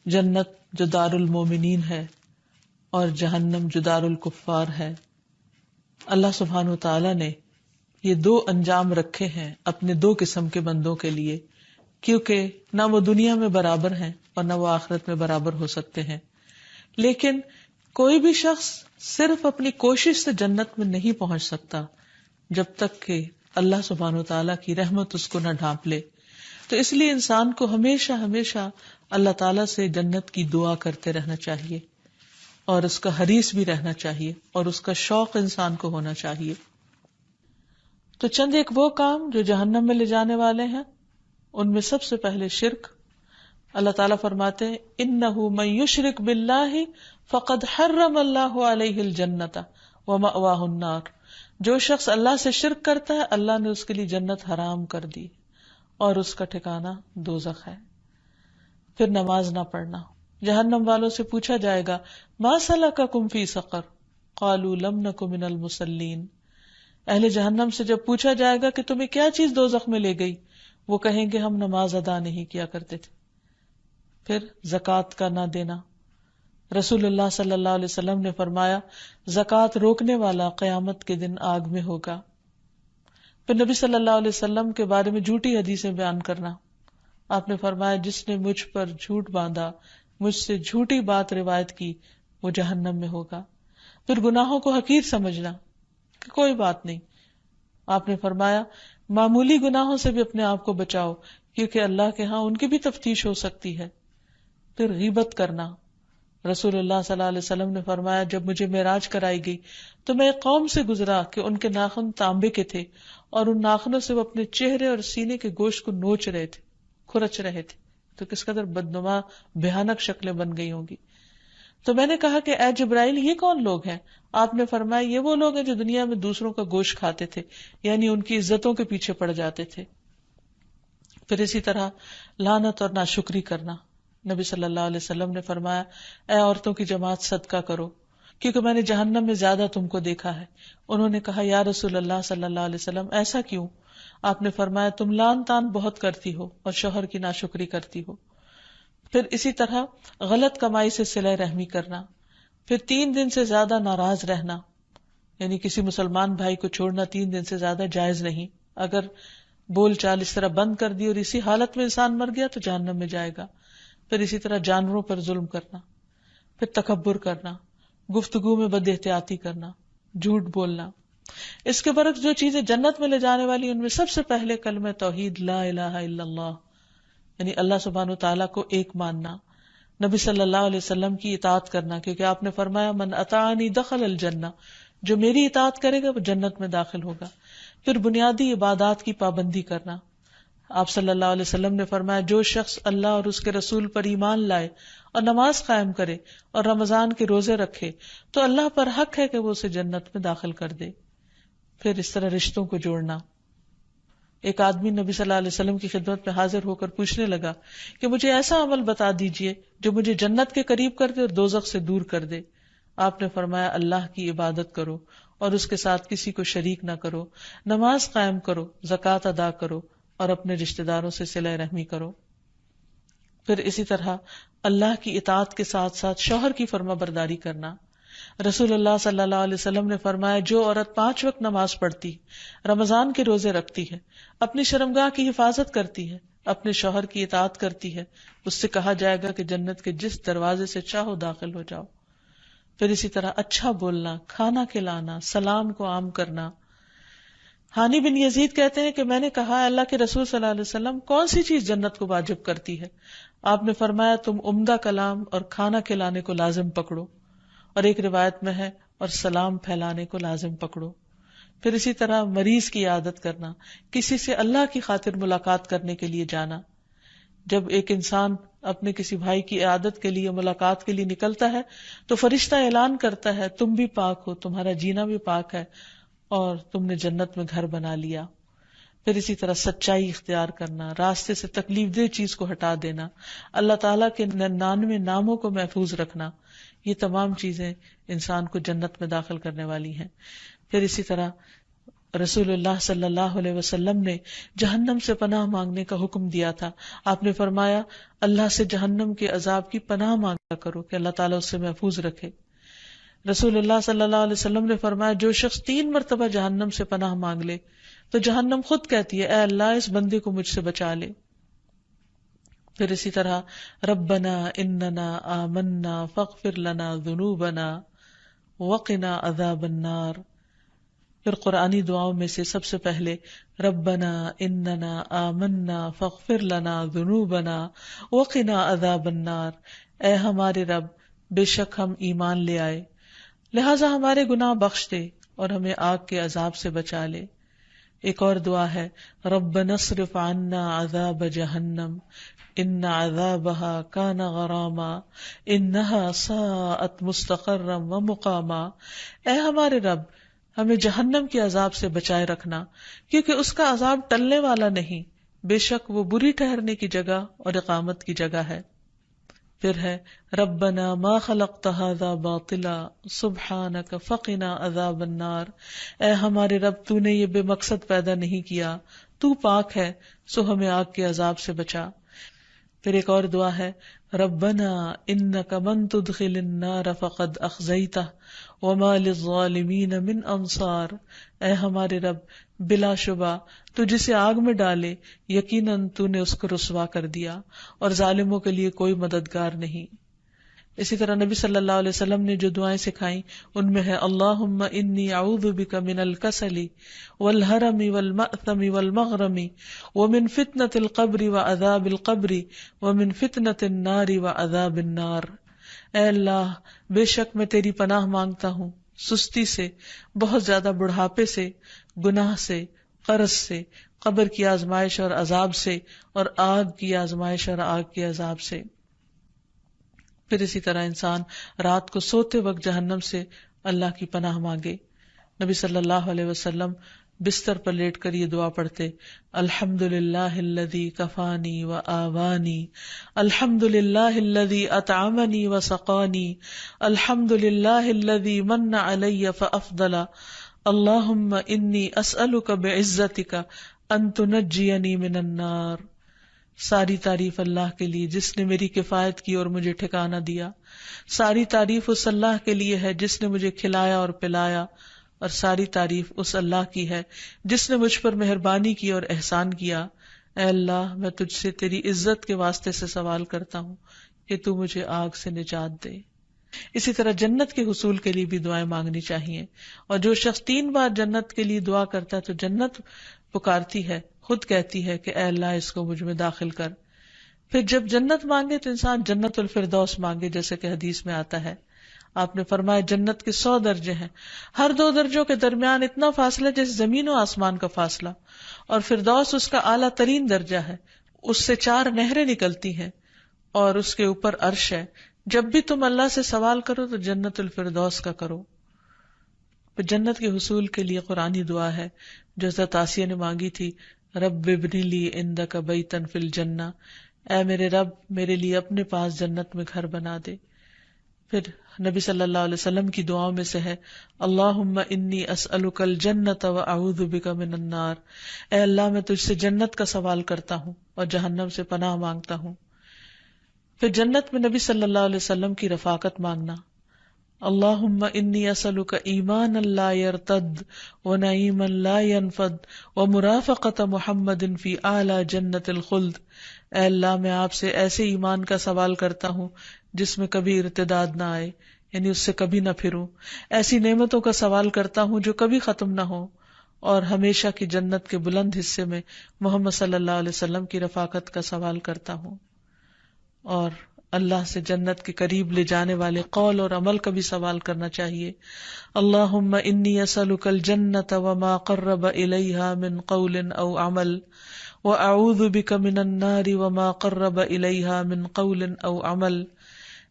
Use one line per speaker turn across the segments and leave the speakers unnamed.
جنت جو دار المومنین ہے اور جہنم جو دار الکفار ہے. اللہ سبحانہ وتعالی نے یہ دو انجام رکھے ہیں اپنے دو قسم کے بندوں کے لیے، کیونکہ نہ وہ دنیا میں برابر ہیں اور نہ وہ آخرت میں برابر ہو سکتے ہیں. لیکن کوئی بھی شخص صرف اپنی کوشش سے جنت میں نہیں پہنچ سکتا جب تک کہ اللہ سبحانہ وتعالیٰ کی رحمت اس کو نہ ڈھانپ لے. تو اس لیے انسان کو ہمیشہ ہمیشہ اللہ تعالیٰ سے جنت کی دعا کرتے رہنا چاہیے اور اس کا حریص بھی رہنا چاہیے اور اس کا شوق انسان کو ہونا چاہیے. تو چند ایک وہ کام جو جہنم میں لے جانے والے ہیں، ان میں سب سے پہلے شرک. اللہ تعالیٰ فرماتے ہیں اِنَّهُ مَن يُشْرِكْ بِاللَّهِ فَقَدْ حَرَّمَ اللَّهُ عَلَيْهِ الْجَنَّةَ وَمَأْوَاهُ النَّارُ. جو شخص اللہ سے شرک کرتا ہے اللہ نے اس کے لیے جنت حرام کر دی اور اس کا ٹھکانہ دوزخ ہے. پھر نماز نہ پڑھنا. جہنم والوں سے پوچھا جائے گا ما سلککم فی سقر قالوا لم نک من المصلین. اہل جہنم سے جب پوچھا جائے گا کہ تمہیں کیا چیز دوزخ میں لے گئی، وہ کہیں گے ہم نماز ادا نہیں کیا کرتے تھے. پھر زکوٰۃ کا نہ دینا. رسول اللہ صلی اللہ علیہ وسلم نے فرمایا زکوٰۃ روکنے والا قیامت کے دن آگ میں ہوگا. پھر نبی صلی اللہ علیہ وسلم کے بارے میں جھوٹی حدیثیں بیان کرنا. آپ نے فرمایا جس نے مجھ پر جھوٹ باندھا، مجھ سے جھوٹی بات روایت کی، وہ جہنم میں ہوگا. پھر گناہوں کو حقیر سمجھنا کہ کوئی بات نہیں. آپ نے فرمایا معمولی گناہوں سے بھی اپنے آپ کو بچاؤ کیونکہ اللہ کے ہاں ان کی بھی تفتیش ہو سکتی ہے. پھر غیبت کرنا. رسول اللہ صلی اللہ علیہ وسلم نے فرمایا جب مجھے معراج کرائی گئی تو میں ایک قوم سے گزرا کہ ان کے ناخن تانبے کے تھے اور ان ناخنوں سے وہ اپنے چہرے اور سینے کے گوشت کو نوچ رہے تھے، کھرچ رہے تھے. تو کس قدر بدنما بھیانک شکلیں بن گئی ہوں گی. تو میں نے کہا کہ اے جبرائیل یہ کون لوگ ہیں؟ آپ نے فرمایا یہ وہ لوگ ہیں جو دنیا میں دوسروں کا گوشت کھاتے تھے، یعنی ان کی عزتوں کے پیچھے پڑ جاتے تھے. پھر اسی طرح لعنت اور ناشکری کرنا. نبی صلی اللہ علیہ وسلم نے فرمایا اے عورتوں کی جماعت صدقہ کرو کیونکہ میں نے جہنم میں زیادہ تم کو دیکھا ہے. انہوں نے کہا یا رسول اللہ صلی اللہ علیہ وسلم ایسا کیوں؟ آپ نے فرمایا تم لعن طعن بہت کرتی ہو اور شوہر کی ناشکری کرتی ہو. پھر اسی طرح غلط کمائی سے صلہ رحمی کرنا. پھر 3 دن سے زیادہ ناراض رہنا، یعنی کسی مسلمان بھائی کو چھوڑنا 3 دن سے زیادہ جائز نہیں. اگر بول چال اس طرح بند کر دی اور اسی حالت میں انسان مر گیا تو جہنم میں جائے گا. پھر اسی طرح جانوروں پر ظلم کرنا. پھر تکبر کرنا، گفتگو میں بد احتیاطی کرنا، جھوٹ بولنا. اس کے برعکس جو چیزیں جنت میں لے جانے والی ان میں سب سے پہلے کلمہ توحید لا الہ الا اللہ، یعنی اللہ سبحانہ وتعالیٰ کو ایک ماننا. نبی صلی اللہ علیہ وسلم کی اطاعت کرنا کیونکہ آپ نے فرمایا من اطاعنی دخل الجنہ، جو میری اطاعت کرے گا وہ جنت میں داخل ہوگا. پھر بنیادی عبادات کی پابندی کرنا. آپ صلی اللہ علیہ وسلم نے فرمایا جو شخص اللہ اور اس کے رسول پر ایمان لائے اور نماز قائم کرے اور رمضان کے روزے رکھے تو اللہ پر حق ہے کہ وہ اسے جنت میں داخل کر دے. پھر اس طرح رشتوں کو جوڑنا. ایک آدمی نبی صلی اللہ علیہ وسلم کی خدمت میں حاضر ہو کر پوچھنے لگا کہ مجھے ایسا عمل بتا دیجئے جو مجھے جنت کے قریب کر دے اور دوزخ سے دور کر دے. آپ نے فرمایا اللہ کی عبادت کرو اور اس کے ساتھ کسی کو شریک نہ کرو، نماز قائم کرو، زکوٰۃ ادا کرو اور اپنے رشتہ داروں سے صلہ رحمی کرو. پھر اسی طرح اللہ کی اطاعت کے ساتھ ساتھ شوہر کی فرما برداری کرنا. رسول اللہ صلی اللہ علیہ وسلم نے فرمایا جو عورت 5 وقت نماز پڑھتی، رمضان کے روزے رکھتی ہے، اپنی شرمگاہ کی حفاظت کرتی ہے، اپنے شوہر کی اطاعت کرتی ہے، اس سے کہا جائے گا کہ جنت کے جس دروازے سے چاہو داخل ہو جاؤ. پھر اسی طرح اچھا بولنا، کھانا کھلانا، سلام کو عام کرنا. ہانی بن یزید کہتے ہیں کہ میں نے کہا اللہ کے رسول صلی اللہ علیہ وسلم کون سی چیز جنت کو واجب کرتی ہے؟ آپ نے فرمایا تم عمدہ کلام اور کھانا کھلانے کو لازم پکڑو، اور ایک روایت میں ہے اور سلام پھیلانے کو لازم پکڑو. پھر اسی طرح مریض کی عیادت کرنا، کسی سے اللہ کی خاطر ملاقات کرنے کے لیے جانا. جب ایک انسان اپنے کسی بھائی کی عیادت کے لیے ملاقات کے لیے نکلتا ہے تو فرشتہ اعلان کرتا ہے تم بھی پاک ہو، تمہارا جینا بھی پاک ہے اور تم نے جنت میں گھر بنا لیا. پھر اسی طرح سچائی اختیار کرنا، راستے سے تکلیف دہ چیز کو ہٹا دینا، اللہ تعالیٰ کے 99 ناموں کو محفوظ رکھنا، یہ تمام چیزیں انسان کو جنت میں داخل کرنے والی ہیں. پھر اسی طرح رسول اللہ صلی اللہ علیہ وسلم نے جہنم سے پناہ مانگنے کا حکم دیا تھا. آپ نے فرمایا اللہ سے جہنم کے عذاب کی پناہ مانگا کرو کہ اللہ تعالیٰ اس سے محفوظ رکھے. رسول اللہ صلی اللہ علیہ وسلم نے فرمایا جو شخص 3 مرتبہ جہنم سے پناہ مانگ لے تو جہنم خود کہتی ہے اے اللہ اس بندے کو مجھ سے بچا لے. پھر اسی طرح ربنا اننا آمنا فاغفر لنا ذنوبنا وقنا عذاب النار. پھر قرآنی دعاؤں میں سے سب سے پہلے ربنا اننا آمنا فاغفر لنا ذنوبنا وقنا عذاب النار. اے ہمارے رب بے شک ہم ایمان لے آئے لہٰذا ہمارے گناہ بخش دے اور ہمیں آگ کے عذاب سے بچا لے. ایک اور دعا ہے ربنا اصرف عنا عذاب جہنم ان عذابها کان غراما انها ساءت مستقرا ومقاما. اے ہمارے رب ہمیں جہنم کے عذاب سے بچائے رکھنا کیونکہ اس کا عذاب ٹلنے والا نہیں، بے شک وہ بری ٹھہرنے کی جگہ اور اقامت کی جگہ ہے. پھر ہے ربنا ما خلقت هذا باطلا سبحانک فقنا عذاب النار. اے ہمارے رب تو نے یہ بے مقصد پیدا نہیں کیا، تو پاک ہے سو ہمیں آگ کے عذاب سے بچا. پھر ایک اور دعا ہے ربنا انک من تدخل النار فقد اخزیتہ وما للظالمین من انصار. اے ہمارے رب بلا شبہ تو جسے آگ میں ڈالے یقیناً تو نے اس کو رسوا کر دیا اور ظالموں کے لیے کوئی مددگار نہیں. اسی طرح نبی صلی اللہ علیہ وسلم نے جو دعائیں سکھائیں ان میں ہے اللہم انی اعوذ بک من الکسل والہرم والمأثم والمغرم ومن فتنة القبر وعذاب القبر ومن فتنة النار وعذاب النار. اے اللہ بے شک میں تیری پناہ مانگتا ہوں سستی سے، بہت زیادہ بڑھاپے سے، گناہ سے، قرض سے، قبر کی آزمائش اور عذاب سے، اور آگ کی آزمائش اور آگ کے عذاب سے. پھر اسی طرح انسان رات کو سوتے وقت جہنم سے اللہ کی پناہ مانگے. نبی صلی اللہ علیہ وسلم بستر پر لیٹ کر یہ دعا پڑھتے الحمد للہ الذی کفانی و آوانی الحمد للہ الذی اطعمنی و سقانی الحمد للہ الذی من علی فافضل اللہم انی اسألک بعزتک ان تنجینی من النار. ساری تعریف اللہ کے لیے جس نے میری کفایت کی اور مجھے ٹھکانہ دیا. ساری تعریف اس اللہ کے لیے ہے جس نے مجھے کھلایا اور پلایا، اور ساری تعریف اس اللہ کی ہے جس نے مجھ پر مہربانی کی اور احسان کیا. اے اللہ میں تجھ سے تیری عزت کے واسطے سے سوال کرتا ہوں کہ تو مجھے آگ سے نجات دے. اسی طرح جنت کے حصول کے لیے بھی دعائیں مانگنی چاہیے، اور جو شخص 3 بار جنت کے لیے دعا کرتا ہے تو جنت پکارتی ہے، خود کہتی ہے کہ اے اللہ اس کو مجھ میں داخل کر. پھر جب جنت مانگے تو انسان جنت الفردوس مانگے، جیسے کہ حدیث میں آتا ہے. آپ نے فرمایا جنت کے 100 درجے ہیں، ہر 2 درجوں کے درمیان اتنا فاصلہ جیسے زمین و آسمان کا فاصلہ، اور فردوس اس کا اعلیٰ ترین درجہ ہے. اس سے 4 نہریں نکلتی ہیں اور اس کے اوپر عرش ہے. جب بھی تم اللہ سے سوال کرو تو جنت الفردوس کا کرو. جنت کے حصول کے لیے قرآنی دعا ہے جو حضرت آسیہ نے مانگی تھی رب ابنی لی عندک بیتا فی الجنہ. اے میرے رب میرے لیے اپنے پاس جنت میں گھر بنا دے. پھر نبی صلی اللہ علیہ وسلم کی دعاؤں میں سے ہے اللہم انی اسألک الجنۃ واعوذ بک من النار. اے اللہ میں تجھ سے جنت کا سوال کرتا ہوں اور جہنم سے پناہ مانگتا ہوں. پھر جنت میں نبی صلی اللہ علیہ وسلم کی رفاقت مانگنا. اللہم انی اسألک ایمانا لا یرتد ونعیما لا ینفد ومرافقۃ محمد فی اعلی جنت الخلد. اے اللہ میں آپ سے ایسے ایمان کا سوال کرتا ہوں جس میں کبھی ارتداد نہ آئے، یعنی اس سے کبھی نہ پھروں. ایسی نعمتوں کا سوال کرتا ہوں جو کبھی ختم نہ ہو، اور ہمیشہ کی جنت کے بلند حصے میں محمد صلی اللہ علیہ وسلم کی رفاقت کا سوال کرتا ہوں. اور اللہ سے جنت کے قریب لے جانے والے قول اور عمل کا بھی سوال کرنا چاہیے. اللہم انی اسألک الجنۃ وما قرب الیہا من قول او عمل واعوذ بک من النار وما قرب الیہا من قول او عمل.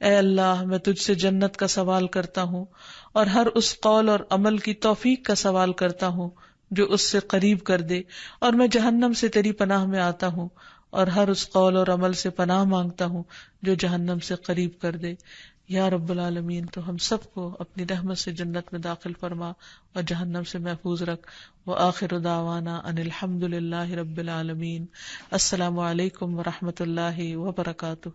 اے اللہ میں تجھ سے جنت کا سوال کرتا ہوں اور ہر اس قول اور عمل کی توفیق کا سوال کرتا ہوں جو اس سے قریب کر دے، اور میں جہنم سے تیری پناہ میں آتا ہوں اور ہر اس قول اور عمل سے پناہ مانگتا ہوں جو جہنم سے قریب کر دے۔ یا رب العالمین، تو ہم سب کو اپنی رحمت سے جنت میں داخل فرما اور جہنم سے محفوظ رکھ۔ وآخر دعوانا ان الحمد للہ رب العالمین۔ السلام علیکم ورحمۃ اللہ وبرکاتہ۔